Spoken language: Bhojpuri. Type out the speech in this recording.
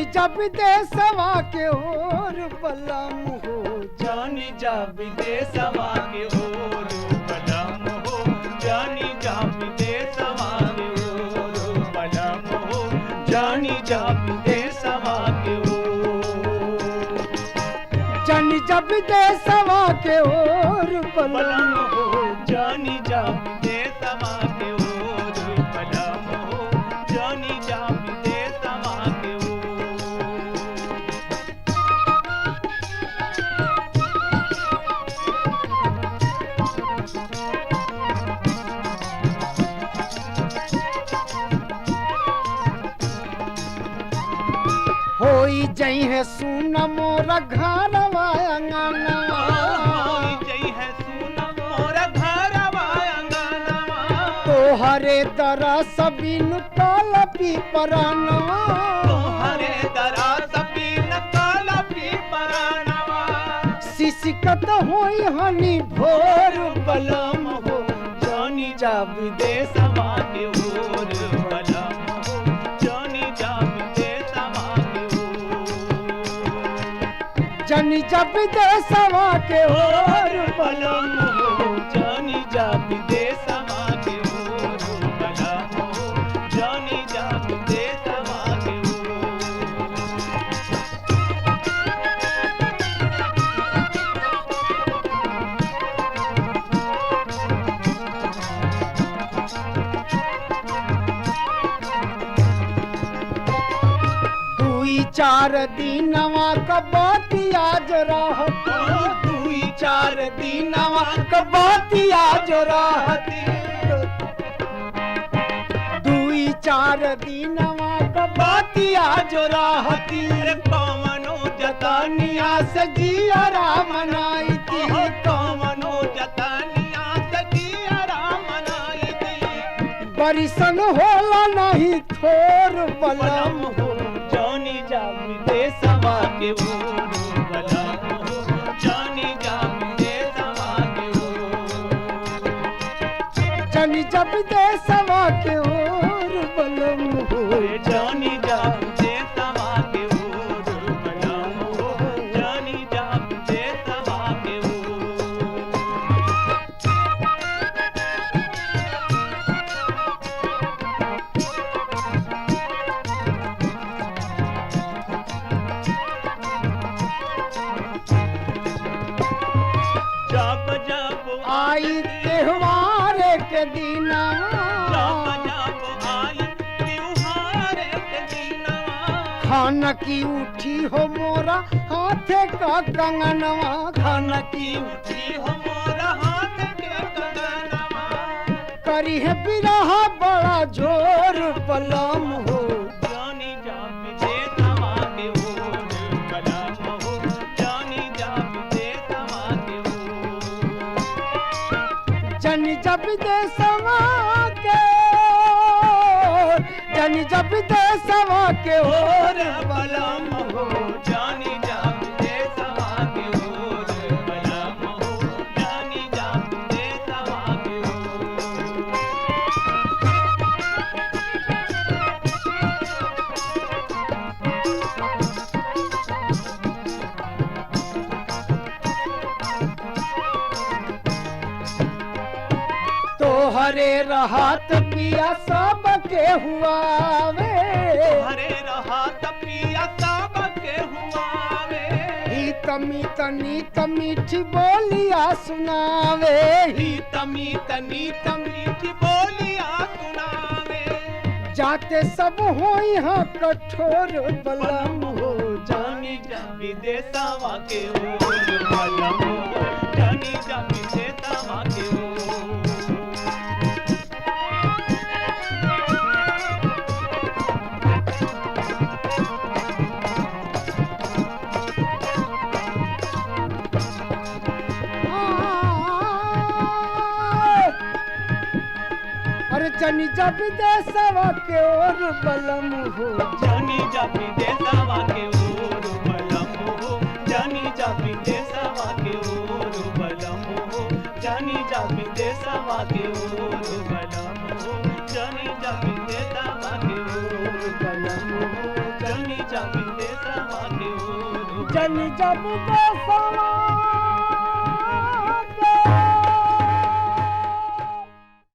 जानी जा विदेशवा के ओर बलम हो, जानी जा विदेशवा के ओर बलम हो, जानी जा विदेशवा के ओर बलम हो, जानी जा विदेशवा के ओर, जानी जा विदेशवा के ओर बलम हो, जानी जा विदेशवा के ओर बलम हो, जानी जा विदेशवा के ओर। होई जई है सुन मोरा घरवा अंगना, होई जई है सुन मोरा घरवा अंगनवा, तोहरे दरस बिन कलपी परानवा, तोहरे दरस बिन कलपी परानवा, शिशिकत होई हनी भोर बलम हो, जानी जा विदेशवा के ओर बलम हो, जानी जा विदेशवा के ओर, जानी जा विदेशवा के ओर बलम हो, जानी जा विदेशवा के ओर बलम हो, जानी जा विदेशवा के ओर। दुई चार दिनवा कबातिया जो रहती, दुई चार दिनवा कबातिया जो रहती, दुई चार दिनवा कबातिया जो रहती, कमनो जतनिया तनिया से जियरा मनाई थी, कमनो जतनिया से जियरा मनाई थी, बरिसन होला नहीं थोर बलम बलम हो, जानी जा विदेशवा के ओर बलम हो, जानी जा विदेशवा के ओर, जानी जा विदेशवा के ओर बलम हो, जानी जा विदेशवा के ओर बलम हो, जानी जा विदेशवा के ओर। जब जब आई त्योहार के दिना, जब जब आई त्योहार के दिनवा, खान की उठी हो मोरा हाथे का कंगनवा, खान की उठी हो मोरा हाथ के कंगनवा, करी है बिरहा बड़ा जोर बलम हो, जानी जा विदेशवा के ओर बलम हो, जानी जा विदेशवा के ओर, जानी जा विदेशवा के ओर, जानी जा विदेशवा के ओर बलम हो, जानी जा विदेशवा के ओर बलम हो, जानी जा विदेशवा के ओर। तोहरे रहत पिया सब के हुआवे, हरे रहा तपिया सब के हुआवे, ही तमी तनी मीठी बोलिया सुनावे, ही तमी तनी मीठी बोलिया सुनावे, जाते सब होई हाँ कठोर बलम हो, जानी जा विदेशवा के ओर बलम हो, जानी जा विदेशवा के ओर। अरे जानी जा विदेशवा के ओर बलम हो, जानी जा विदेशवा के ओर बलम हो, जानी जा विदेशवा के ओर बलम हो, जानी जा विदेशवा के ओर बलम हो, जानी जा विदेशवा के ओर बलम हो, जानी जा जन जब देसवा